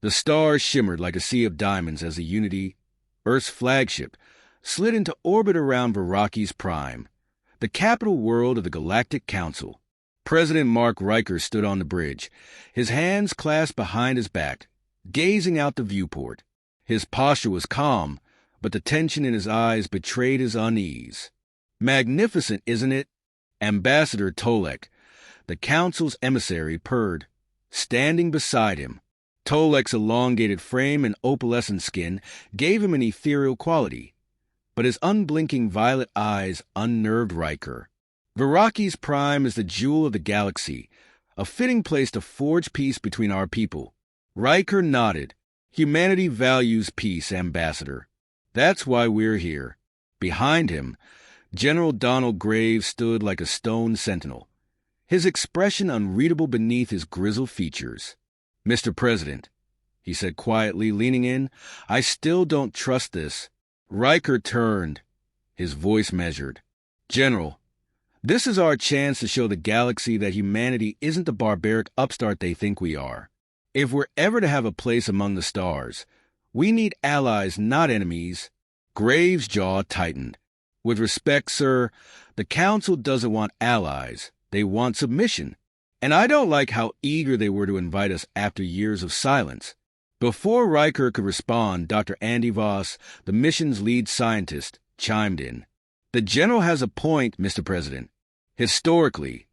The stars shimmered like a sea of diamonds as the Unity, Earth's flagship, slid into orbit around Veraki's Prime, the capital world of the Galactic Council. President Mark Riker stood on the bridge, his hands clasped behind his back, gazing out the viewport. His posture was calm, but the tension in his eyes betrayed his unease. "Magnificent, isn't it?" Ambassador Tolek, the Council's emissary, purred, standing beside him. Tolek's elongated frame and opalescent skin gave him an ethereal quality, but his unblinking violet eyes unnerved Riker. "Veraki's Prime is the jewel of the galaxy, a fitting place to forge peace between our people." Riker nodded. "Humanity values peace, Ambassador. That's why we're here." Behind him, General Donald Graves stood like a stone sentinel, his expression unreadable beneath his grizzled features. "Mr. President," he said quietly, leaning in, "I still don't trust this." Riker turned, his voice measured. "General, this is our chance to show the galaxy that humanity isn't the barbaric upstart they think we are. If we're ever to have a place among the stars, we need allies, not enemies." Graves' jaw tightened. "With respect, sir, the Council doesn't want allies. They want submission. And I don't like how eager they were to invite us after years of silence." Before Riker could respond, Dr. Andy Voss, the mission's lead scientist, chimed in. "The General has a point, Mr. President. Historically,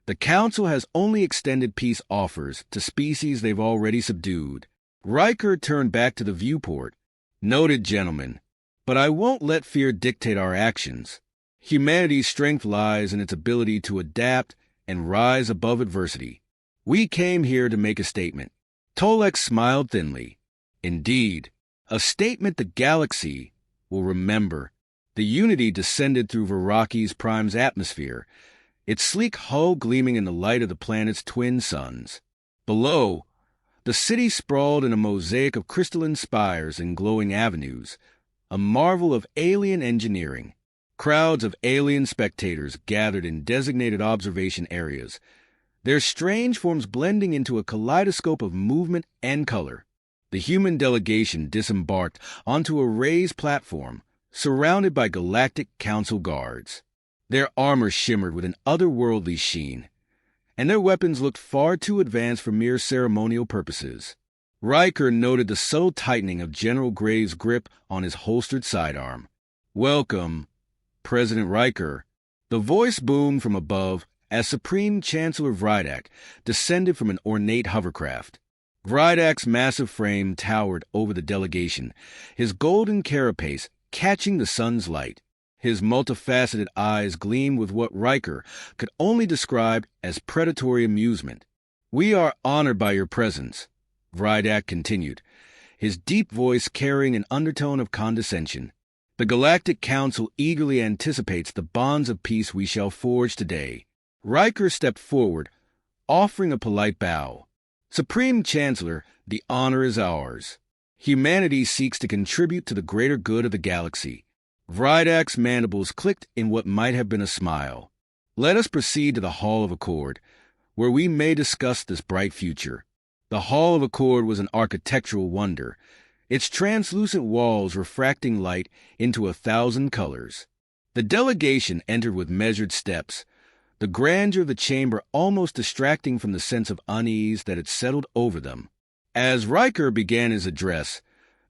the Council has only extended peace offers to species they've already subdued." Riker turned back to the viewport. "Noted, gentlemen. But I won't let fear dictate our actions. Humanity's strength lies in its ability to adapt and rise above adversity. We came here to make a statement." Tolek smiled thinly. "Indeed, a statement the galaxy will remember." The Unity descended through Veraki's Prime's atmosphere, its sleek hull gleaming in the light of the planet's twin suns. Below, the city sprawled in a mosaic of crystalline spires and glowing avenues, a marvel of alien engineering. Crowds of alien spectators gathered in designated observation areas, their strange forms blending into a kaleidoscope of movement and color. The human delegation disembarked onto a raised platform, surrounded by Galactic Council guards. Their armor shimmered with an otherworldly sheen, and their weapons looked far too advanced for mere ceremonial purposes. Riker noted the subtle tightening of General Graves' grip on his holstered sidearm. "Welcome, President Riker." The voice boomed from above as Supreme Chancellor Vrydak descended from an ornate hovercraft. Vrydak's massive frame towered over the delegation, his golden carapace catching the sun's light. His multifaceted eyes gleamed with what Riker could only describe as predatory amusement. "We are honored by your presence," Vrydak continued, his deep voice carrying an undertone of condescension. "The Galactic Council eagerly anticipates the bonds of peace we shall forge today." Riker stepped forward, offering a polite bow. "Supreme Chancellor, the honor is ours. Humanity seeks to contribute to the greater good of the galaxy." Vrydak's mandibles clicked in what might have been a smile. "Let us proceed to the Hall of Accord, where we may discuss this bright future." The Hall of Accord was an architectural wonder, its translucent walls refracting light into 1,000 colors. The delegation entered with measured steps, the grandeur of the chamber almost distracting from the sense of unease that had settled over them. As Riker began his address,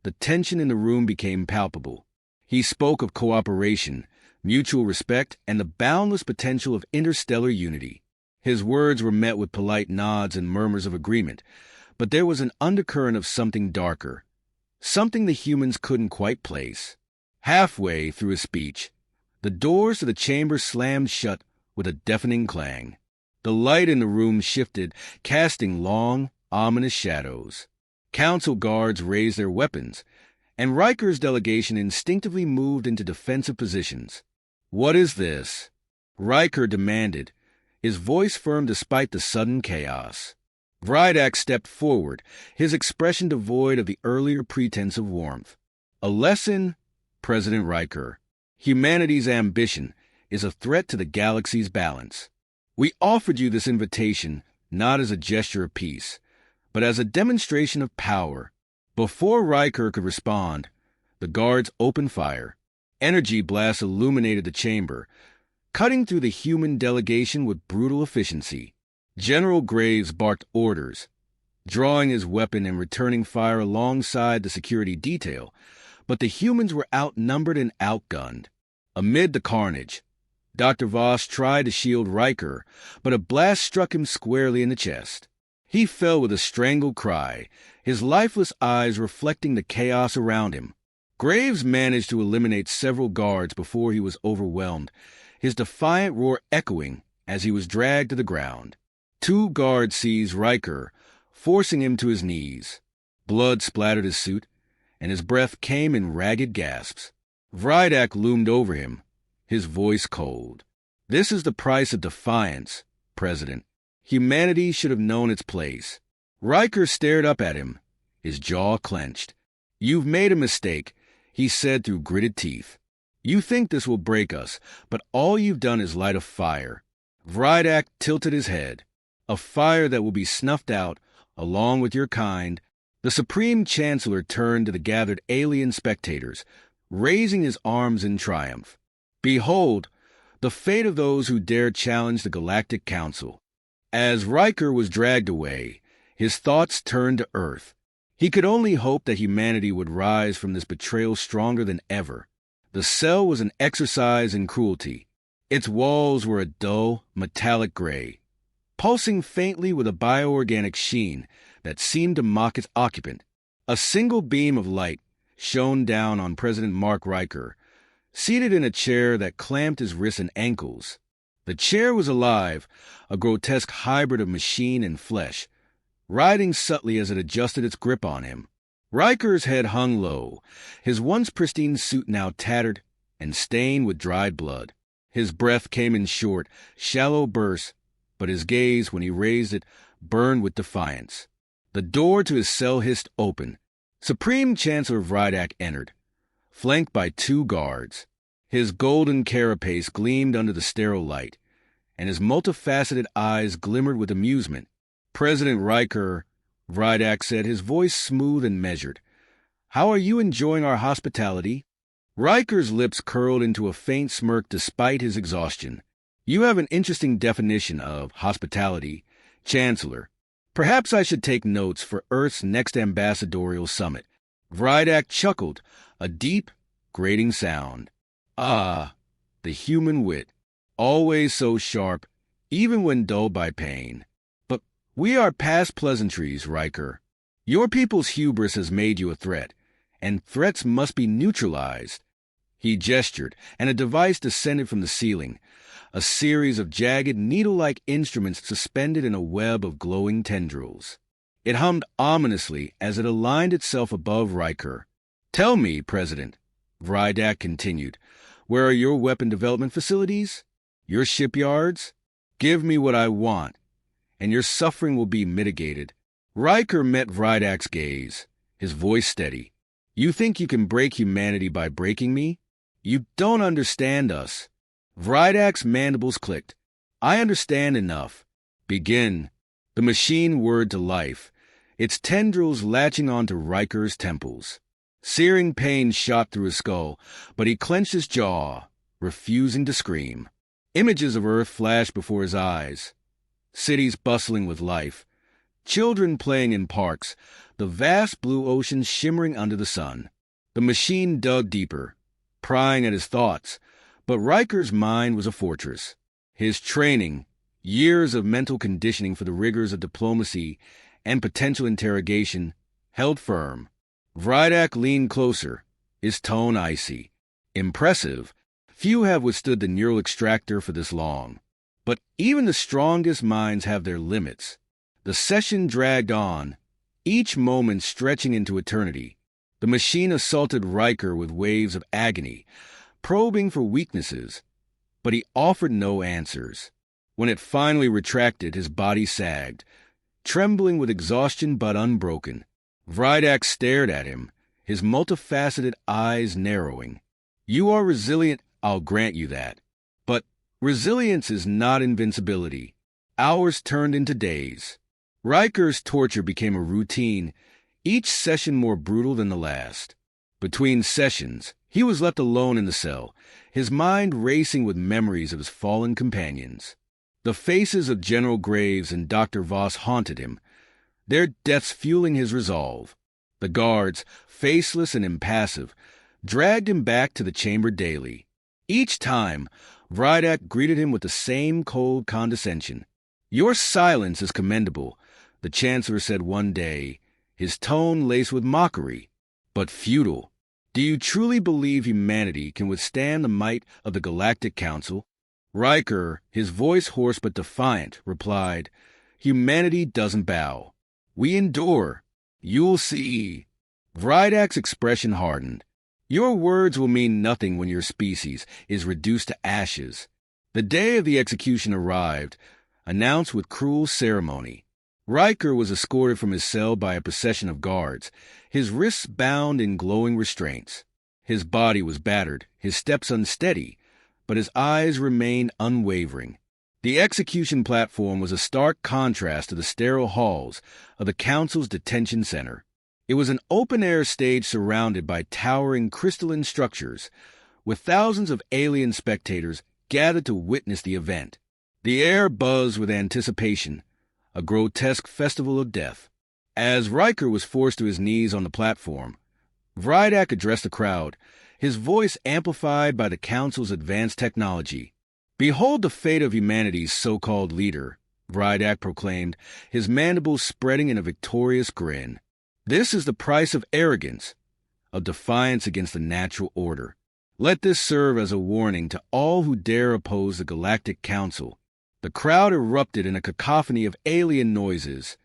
the tension in the room became palpable. He spoke of cooperation, mutual respect, and the boundless potential of interstellar unity. His words were met with polite nods and murmurs of agreement, but there was an undercurrent of something darker, something the humans couldn't quite place. Halfway through his speech, the doors to the chamber slammed shut with a deafening clang. The light in the room shifted, casting long, ominous shadows. Council guards raised their weapons, and Riker's delegation instinctively moved into defensive positions. "What is this?" Riker demanded, his voice firm despite the sudden chaos. Vrydak stepped forward, his expression devoid of the earlier pretense of warmth. "A lesson, President Riker. Humanity's ambition is a threat to the galaxy's balance. We offered you this invitation not as a gesture of peace, but as a demonstration of power. Before Riker could respond, the guards opened fire. Energy blasts illuminated the chamber, cutting through the human delegation with brutal efficiency. General Graves barked orders, drawing his weapon and returning fire alongside the security detail, but the humans were outnumbered and outgunned. Amid the carnage, Dr. Voss tried to shield Riker, but a blast struck him squarely in the chest. He fell with a strangled cry, his lifeless eyes reflecting the chaos around him. Graves managed to eliminate several guards before he was overwhelmed, his defiant roar echoing as he was dragged to the ground. 2 guards seized Riker, forcing him to his knees. Blood splattered his suit, and his breath came in ragged gasps. Vrydak loomed over him, his voice cold. "This is the price of defiance, President. Humanity should have known its place." Riker stared up at him, his jaw clenched. "You've made a mistake," he said through gritted teeth. "You think this will break us, but all you've done is light a fire." Vrydak tilted his head. "A fire that will be snuffed out, along with your kind." The Supreme Chancellor turned to the gathered alien spectators, raising his arms in triumph. "Behold, the fate of those who dare challenge the Galactic Council." As Riker was dragged away, his thoughts turned to Earth. He could only hope that humanity would rise from this betrayal stronger than ever. The cell was an exercise in cruelty. Its walls were a dull, metallic gray, pulsing faintly with a bioorganic sheen that seemed to mock its occupant. A single beam of light shone down on President Mark Riker, seated in a chair that clamped his wrists and ankles. The chair was alive, a grotesque hybrid of machine and flesh, writhing subtly as it adjusted its grip on him. Riker's head hung low, his once pristine suit now tattered and stained with dried blood. His breath came in short, shallow bursts, but his gaze, when he raised it, burned with defiance. The door to his cell hissed open. Supreme Chancellor Vrydak entered, flanked by 2 guards. His golden carapace gleamed under the sterile light, and his multifaceted eyes glimmered with amusement. "President Riker," Vrydak said, his voice smooth and measured, "how are you enjoying our hospitality?" Riker's lips curled into a faint smirk despite his exhaustion. "You have an interesting definition of hospitality, Chancellor. Perhaps I should take notes for Earth's next ambassadorial summit." Vrydak chuckled, a deep, grating sound. "Ah, the human wit, always so sharp, even when dulled by pain. But we are past pleasantries, Riker. Your people's hubris has made you a threat, and threats must be neutralized." He gestured, and a device descended from the ceiling, a series of jagged, needle-like instruments suspended in a web of glowing tendrils. It hummed ominously as it aligned itself above Riker. "Tell me, President," Vrydak continued, "where are your weapon development facilities? Your shipyards? Give me what I want, and your suffering will be mitigated." Riker met Vrydak's gaze, his voice steady. "You think you can break humanity by breaking me? You don't understand us." Vrydak's mandibles clicked. "I understand enough. Begin." The machine whirred to life, its tendrils latching onto Riker's temples. Searing pain shot through his skull, but he clenched his jaw, refusing to scream. Images of Earth flashed before his eyes. Cities bustling with life, children playing in parks, the vast blue ocean shimmering under the sun. The machine dug deeper, prying at his thoughts, but Riker's mind was a fortress. His training, years of mental conditioning for the rigors of diplomacy and potential interrogation, held firm. Vrydak leaned closer, his tone icy. "Impressive. Few have withstood the neural extractor for this long. But even the strongest minds have their limits." The session dragged on, each moment stretching into eternity. The machine assaulted Riker with waves of agony, probing for weaknesses, but he offered no answers. When it finally retracted, his body sagged, trembling with exhaustion but unbroken. Vrydak stared at him, his multifaceted eyes narrowing. "You are resilient, I'll grant you that. But resilience is not invincibility. Hours turned into days. Riker's torture became a routine, each session more brutal than the last. Between sessions, he was left alone in the cell, his mind racing with memories of his fallen companions. The faces of General Graves and Dr. Voss haunted him, their deaths fueling his resolve. The guards, faceless and impassive, dragged him back to the chamber daily. Each time, Vrydak greeted him with the same cold condescension. "Your silence is commendable," the Chancellor said one day, his tone laced with mockery, "but futile. Do you truly believe humanity can withstand the might of the Galactic Council?" Riker, his voice hoarse but defiant, replied, "Humanity doesn't bow. We endure. You'll see." Vrydak's expression hardened. "Your words will mean nothing when your species is reduced to ashes." The day of the execution arrived, announced with cruel ceremony. Riker was escorted from his cell by a procession of guards, his wrists bound in glowing restraints. His body was battered, his steps unsteady, but his eyes remained unwavering. The execution platform was a stark contrast to the sterile halls of the Council's detention center. It was an open-air stage surrounded by towering crystalline structures, with thousands of alien spectators gathered to witness the event. The air buzzed with anticipation, a grotesque festival of death. As Riker was forced to his knees on the platform, Vrydak addressed the crowd, his voice amplified by the Council's advanced technology. "Behold the fate of humanity's so-called leader," Vrydak proclaimed, his mandibles spreading in a victorious grin. "This is the price of arrogance, of defiance against the natural order. Let this serve as a warning to all who dare oppose the Galactic Council." The crowd erupted in a cacophony of alien noises,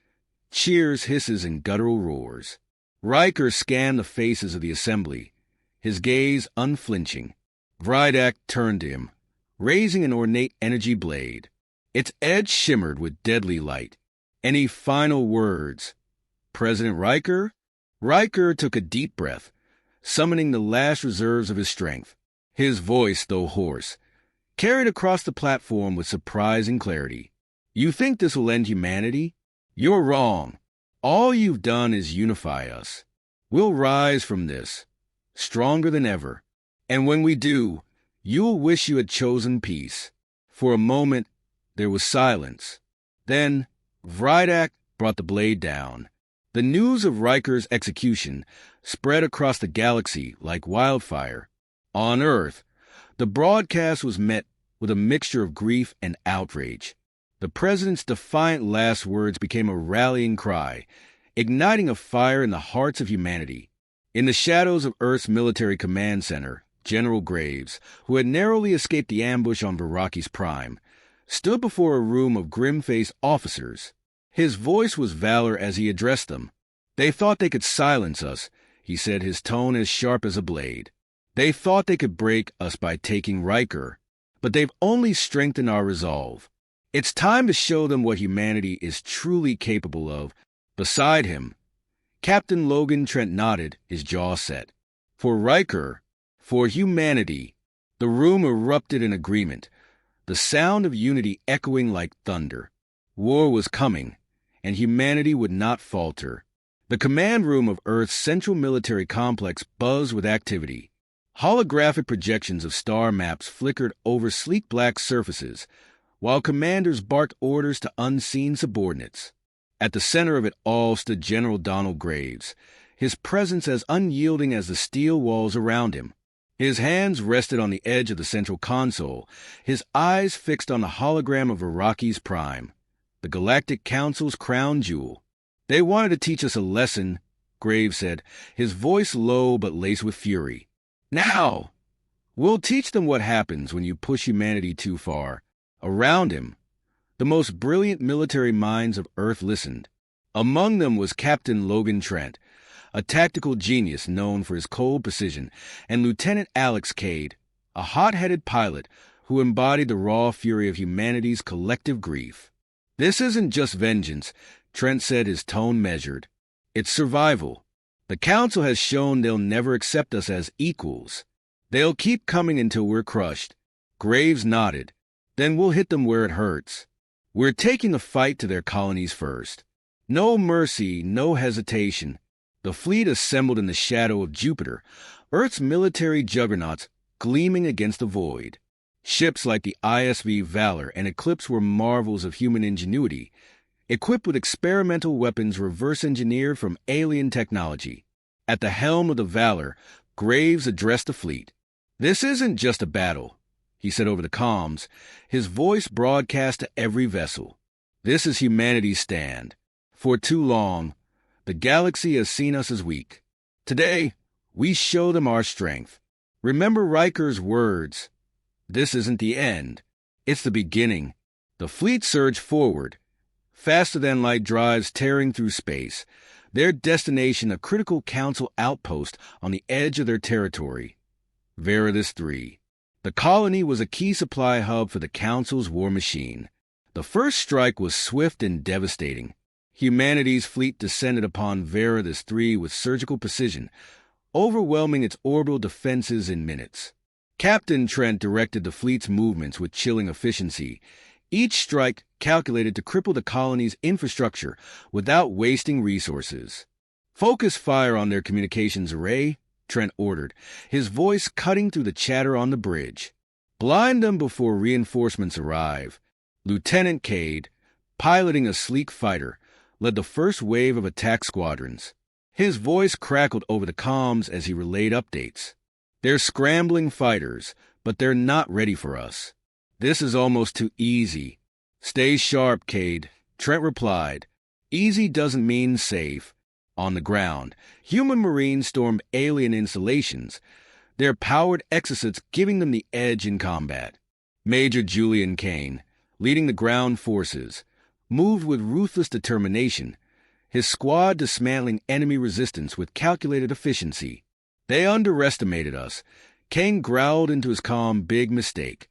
cheers, hisses, and guttural roars. Riker scanned the faces of the assembly, his gaze unflinching. Vrydak turned to him, raising an ornate energy blade. Its edge shimmered with deadly light. "Any final words, President Riker?" Riker took a deep breath, summoning the last reserves of his strength. His voice, though hoarse, carried across the platform with surprising clarity. "You think this will end humanity? You're wrong. All you've done is unify us. We'll rise from this, stronger than ever. And when we do, you'll wish you had chosen peace." For a moment, there was silence. Then, Vrydak brought the blade down. The news of Riker's execution spread across the galaxy like wildfire. On Earth, the broadcast was met with a mixture of grief and outrage. The president's defiant last words became a rallying cry, igniting a fire in the hearts of humanity. In the shadows of Earth's military command center, General Graves, who had narrowly escaped the ambush on Veraki's Prime, stood before a room of grim-faced officers. His voice was valor as he addressed them. "They thought they could silence us," he said, his tone as sharp as a blade. "They thought they could break us by taking Riker, but they've only strengthened our resolve. It's time to show them what humanity is truly capable of." Beside him, Captain Logan Trent nodded, his jaw set. For Riker, for humanity, the room erupted in agreement, the sound of unity echoing like thunder. War was coming, and humanity would not falter. The command room of Earth's central military complex buzzed with activity. Holographic projections of star maps flickered over sleek black surfaces, while commanders barked orders to unseen subordinates. At the center of it all stood General Donald Graves, his presence as unyielding as the steel walls around him. His hands rested on the edge of the central console, his eyes fixed on the hologram of Veraki's Prime, the Galactic Council's crown jewel. "They wanted to teach us a lesson," Graves said, his voice low but laced with fury. "Now, we'll teach them what happens when you push humanity too far." Around him, the most brilliant military minds of Earth listened. Among them was Captain Logan Trent, a tactical genius known for his cold precision, and Lieutenant Alex Cade, a hot-headed pilot who embodied the raw fury of humanity's collective grief. "This isn't just vengeance," Trent said, his tone measured. "It's survival. The Council has shown they'll never accept us as equals. They'll keep coming until we're crushed." Graves nodded. "Then we'll hit them where it hurts. We're taking the fight to their colonies first." No mercy, no hesitation. The fleet assembled in the shadow of Jupiter, Earth's military juggernauts gleaming against the void. Ships like the ISV Valor and Eclipse were marvels of human ingenuity, equipped with experimental weapons reverse-engineered from alien technology. At the helm of the Valor, Graves addressed the fleet. "This isn't just a battle," he said over the comms, his voice broadcast to every vessel. "This is humanity's stand. For too long, the galaxy has seen us as weak. Today, we show them our strength. Remember Riker's words. This isn't the end. It's the beginning." The fleet surged forward, faster-than-light drives tearing through space, their destination a critical Council outpost on the edge of their territory. Veritas 3. The colony was a key supply hub for the Council's war machine. The first strike was swift and devastating. Humanity's fleet descended upon Veritas 3 with surgical precision, overwhelming its orbital defenses in minutes. Captain Trent directed the fleet's movements with chilling efficiency, each strike calculated to cripple the colony's infrastructure without wasting resources. "Focus fire on their communications array," Trent ordered, his voice cutting through the chatter on the bridge. "Blind them before reinforcements arrive." Lieutenant Cade, piloting a sleek fighter, led the first wave of attack squadrons. His voice crackled over the comms as he relayed updates. "They're scrambling fighters, but they're not ready for us. This is almost too easy." "Stay sharp, Cade," Trent replied. "Easy doesn't mean safe." On the ground, human marines stormed alien installations, their powered exocets giving them the edge in combat. Major Julian Kane, leading the ground forces, moved with ruthless determination, his squad dismantling enemy resistance with calculated efficiency. "They underestimated us." Kane growled into his comm, "Big mistake."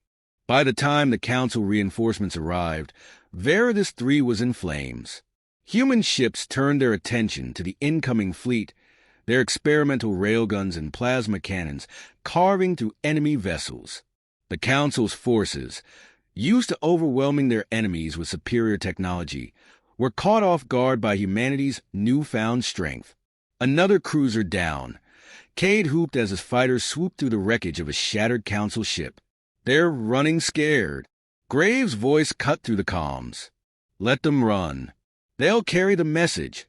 By the time the Council reinforcements arrived, Veritas 3 was in flames. Human ships turned their attention to the incoming fleet, their experimental railguns and plasma cannons carving through enemy vessels. The Council's forces, used to overwhelming their enemies with superior technology, were caught off guard by humanity's newfound strength. Another cruiser down. Cade whooped as his fighters swooped through the wreckage of a shattered Council ship. "They're running scared." Graves' voice cut through the comms. "Let them run. They'll carry the message.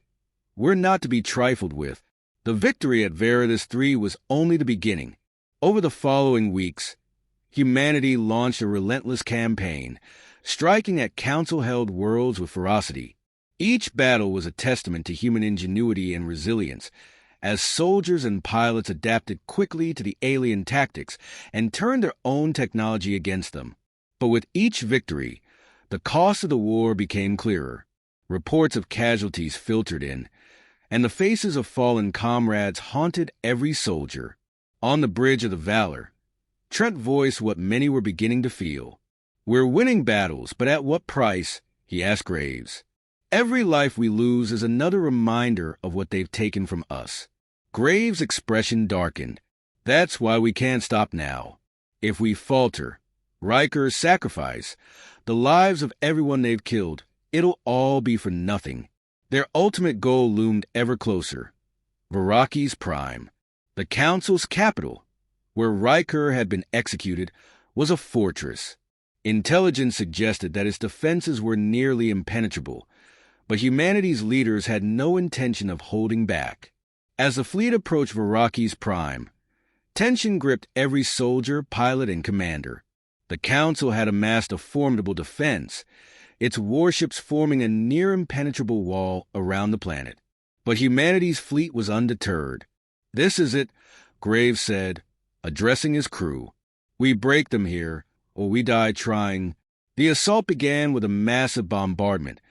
We're not to be trifled with." The victory at Veritas 3 was only the beginning. Over the following weeks, humanity launched a relentless campaign, striking at Council-held worlds with ferocity. Each battle was a testament to human ingenuity and resilience, as soldiers and pilots adapted quickly to the alien tactics and turned their own technology against them. But with each victory, the cost of the war became clearer. Reports of casualties filtered in, and the faces of fallen comrades haunted every soldier. On the bridge of the Valor, Trent voiced what many were beginning to feel. "We're winning battles, but at what price?" he asked Graves. "Every life we lose is another reminder of what they've taken from us." Graves' expression darkened. "That's why we can't stop now. If we falter, Riker's sacrifice, the lives of everyone they've killed, it'll all be for nothing." Their ultimate goal loomed ever closer. Veraki's Prime, the Council's capital, where Riker had been executed, was a fortress. Intelligence suggested that its defenses were nearly impenetrable, but humanity's leaders had no intention of holding back. As the fleet approached Veraki's Prime, tension gripped every soldier, pilot, and commander. The Council had amassed a formidable defense, its warships forming a near-impenetrable wall around the planet. But humanity's fleet was undeterred. "This is it," Graves said, addressing his crew. "We break them here, or we die trying." The assault began with a massive bombardment,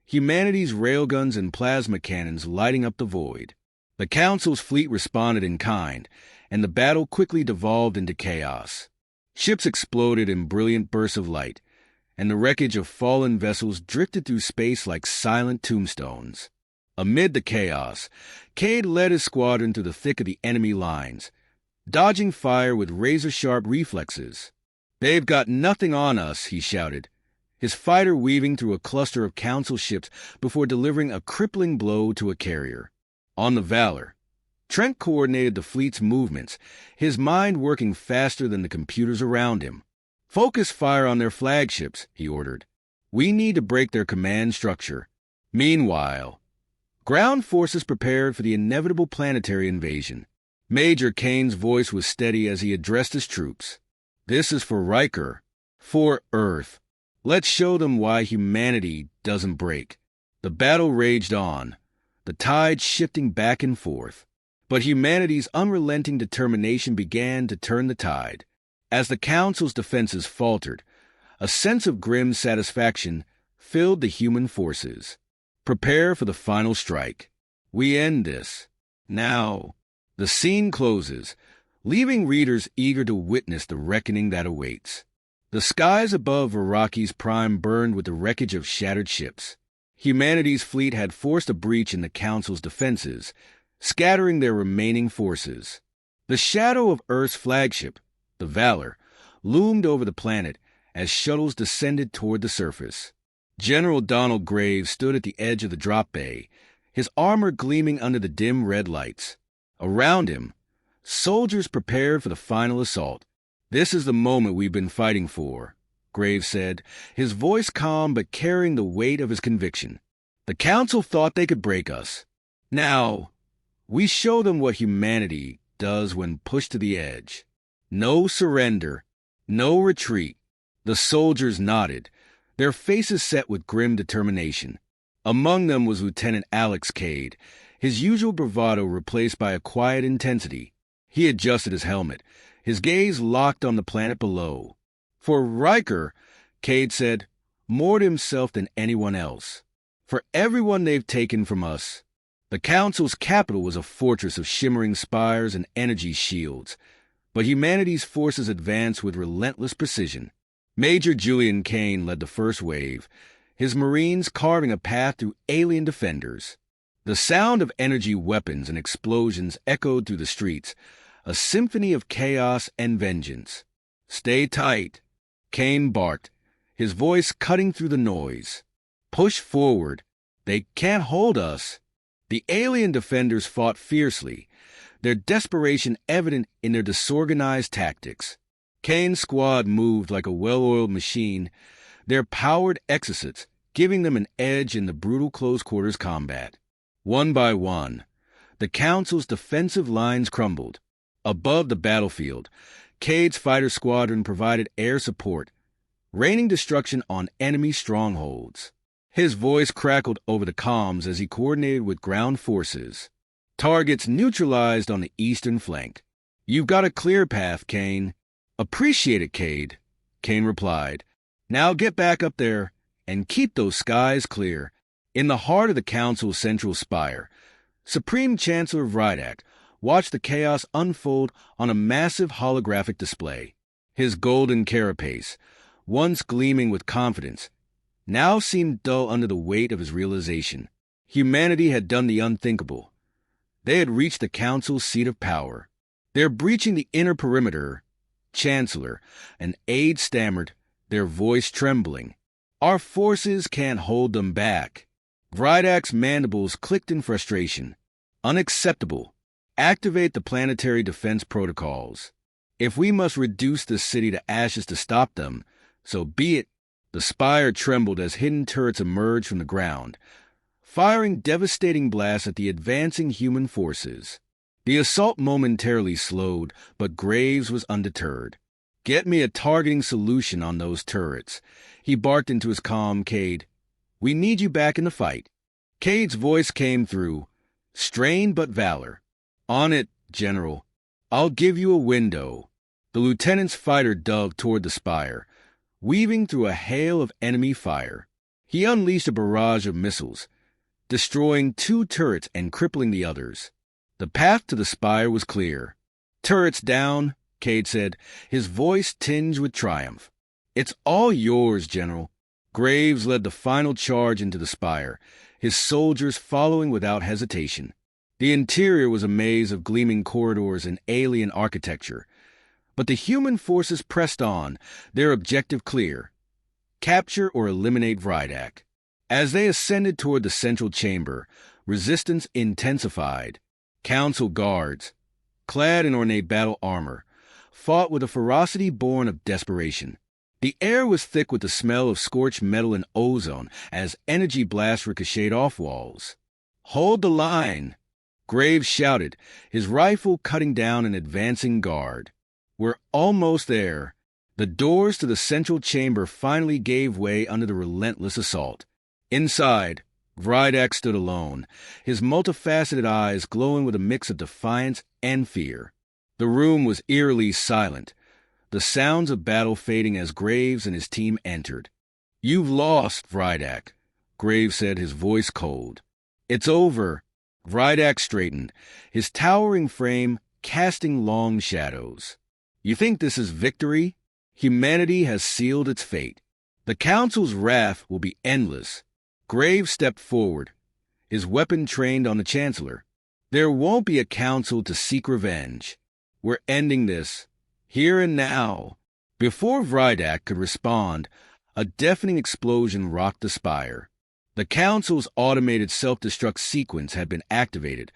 humanity's railguns and plasma cannons lighting up the void. The Council's fleet responded in kind, and the battle quickly devolved into chaos. Ships exploded in brilliant bursts of light, and the wreckage of fallen vessels drifted through space like silent tombstones. Amid the chaos, Cade led his squadron through the thick of the enemy lines, dodging fire with razor-sharp reflexes. "They've got nothing on us," he shouted, his fighter weaving through a cluster of council ships before delivering a crippling blow to a carrier. On the Valor, Trent coordinated the fleet's movements, his mind working faster than the computers around him. "Focus fire on their flagships," he ordered. "We need to break their command structure." Meanwhile, ground forces prepared for the inevitable planetary invasion. Major Kane's voice was steady as he addressed his troops. "This is for Riker, for Earth. Let's show them why humanity doesn't break." The battle raged on, the tide shifting back and forth. But humanity's unrelenting determination began to turn the tide. As the Council's defenses faltered, a sense of grim satisfaction filled the human forces. Prepare for the final strike. We end this. Now. The scene closes, leaving readers eager to witness the reckoning that awaits. The skies above Varaki's prime burned with the wreckage of shattered ships. Humanity's fleet had forced a breach in the Council's defenses, scattering their remaining forces. The shadow of Earth's flagship, the Valor, loomed over the planet as shuttles descended toward the surface. General Donald Graves stood at the edge of the drop bay, his armor gleaming under the dim red lights. Around him, soldiers prepared for the final assault. "This is the moment we've been fighting for," Graves said, his voice calm but carrying the weight of his conviction. "The Council thought they could break us. Now, we show them what humanity does when pushed to the edge. No surrender, no retreat." The soldiers nodded, their faces set with grim determination. Among them was Lieutenant Alex Cade, his usual bravado replaced by a quiet intensity. He adjusted his helmet, his gaze locked on the planet below. "For Riker," Cade said, "more to himself than anyone else. For everyone they've taken from us." The Council's capital was a fortress of shimmering spires and energy shields, but humanity's forces advanced with relentless precision. Major Julian Kane led the first wave, his Marines carving a path through alien defenders. The sound of energy weapons and explosions echoed through the streets, a symphony of chaos and vengeance. "Stay tight," Kane barked, his voice cutting through the noise. "Push forward. They can't hold us." The alien defenders fought fiercely, their desperation evident in their disorganized tactics. Kane's squad moved like a well-oiled machine, their powered exocets giving them an edge in the brutal close-quarters combat. One by one, the Council's defensive lines crumbled. Above the battlefield, Cade's fighter squadron provided air support, raining destruction on enemy strongholds. His voice crackled over the comms as he coordinated with ground forces. "Targets neutralized on the eastern flank. You've got a clear path, Kane." "Appreciate it, Cade," Kane replied. "Now get back up there and keep those skies clear." In the heart of the Council's central spire, Supreme Chancellor Vrydak watched the chaos unfold on a massive holographic display. His golden carapace, once gleaming with confidence, now seemed dull under the weight of his realization. Humanity had done the unthinkable. They had reached the Council's seat of power. "They're breaching the inner perimeter," Chancellor, an aide stammered, their voice trembling. "Our forces can't hold them back." Vrydak's mandibles clicked in frustration. "Unacceptable. Activate the planetary defense protocols. If we must reduce the city to ashes to stop them, so be it." The spire trembled as hidden turrets emerged from the ground, firing devastating blasts at the advancing human forces. The assault momentarily slowed, but Graves was undeterred. "Get me a targeting solution on those turrets," he barked into his comm, Cade. "We need you back in the fight." Cade's voice came through, strained but valor. "On it, General. I'll give you a window." The lieutenant's fighter dove toward the spire, weaving through a hail of enemy fire. He unleashed a barrage of missiles, destroying 2 turrets and crippling the others. The path to the spire was clear. "Turrets down," Cade said, his voice tinged with triumph. "It's all yours, General." Graves led the final charge into the spire, his soldiers following without hesitation. The interior was a maze of gleaming corridors and alien architecture, but the human forces pressed on, their objective clear: capture or eliminate Vrydak. As they ascended toward the central chamber, resistance intensified. Council guards, clad in ornate battle armor, fought with a ferocity born of desperation. The air was thick with the smell of scorched metal and ozone as energy blasts ricocheted off walls. "Hold the line!" Graves shouted, his rifle cutting down an advancing guard. "We're almost there." The doors to the central chamber finally gave way under the relentless assault. Inside, Vrydak stood alone, his multifaceted eyes glowing with a mix of defiance and fear. The room was eerily silent, the sounds of battle fading as Graves and his team entered. "You've lost, Vrydak," Graves said, his voice cold. "It's over." Vrydak straightened, his towering frame casting long shadows. "You think this is victory? Humanity has sealed its fate. The Council's wrath will be endless." Graves stepped forward, his weapon trained on the Chancellor. "There won't be a council to seek revenge. We're ending this, here and now." Before Vrydak could respond, a deafening explosion rocked the spire. The Council's automated self-destruct sequence had been activated,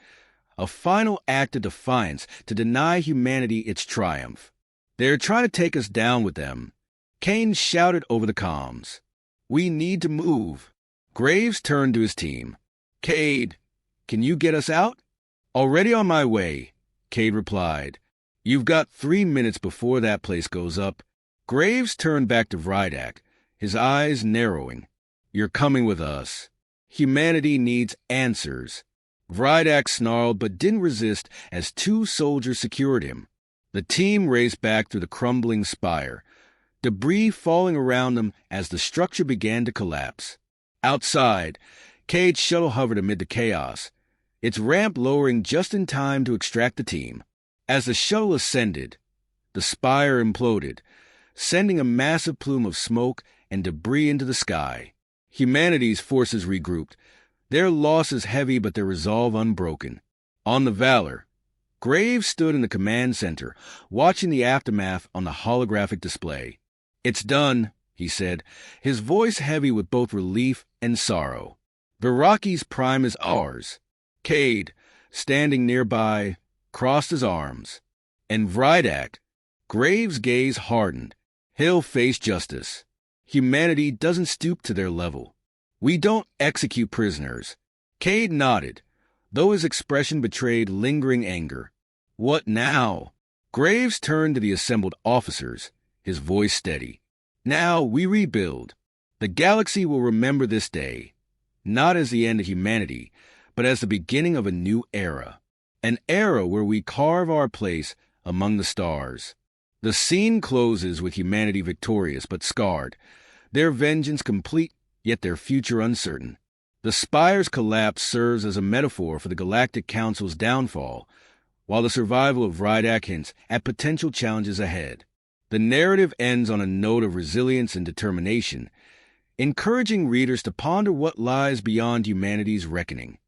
a final act of defiance to deny humanity its triumph. "They're trying to take us down with them," Kane shouted over the comms. "We need to move." Graves turned to his team. "Cade, can you get us out?" "Already on my way," Cade replied. "You've got 3 minutes before that place goes up." Graves turned back to Vrydak, his eyes narrowing. "You're coming with us. Humanity needs answers." Vrydak snarled but didn't resist as 2 soldiers secured him. The team raced back through the crumbling spire, debris falling around them as the structure began to collapse. Outside, Cade's shuttle hovered amid the chaos, its ramp lowering just in time to extract the team. As the shuttle ascended, the spire imploded, sending a massive plume of smoke and debris into the sky. Humanity's forces regrouped, their losses heavy but their resolve unbroken. On the Valor, Graves stood in the command center, watching the aftermath on the holographic display. "It's done," he said, his voice heavy with both relief and sorrow. "Viraki's prime is ours." Cade, standing nearby, crossed his arms. And Vrydak, Graves' gaze hardened. "He'll face justice. Humanity doesn't stoop to their level. We don't execute prisoners." Cade nodded, though his expression betrayed lingering anger. "What now?" Graves turned to the assembled officers, his voice steady. "Now we rebuild. The galaxy will remember this day, not as the end of humanity, but as the beginning of a new era. An era where we carve our place among the stars." The scene closes with humanity victorious but scarred, their vengeance complete, yet their future uncertain. The spire's collapse serves as a metaphor for the Galactic Council's downfall, while the survival of Vrydak hints at potential challenges ahead. The narrative ends on a note of resilience and determination, encouraging readers to ponder what lies beyond humanity's reckoning.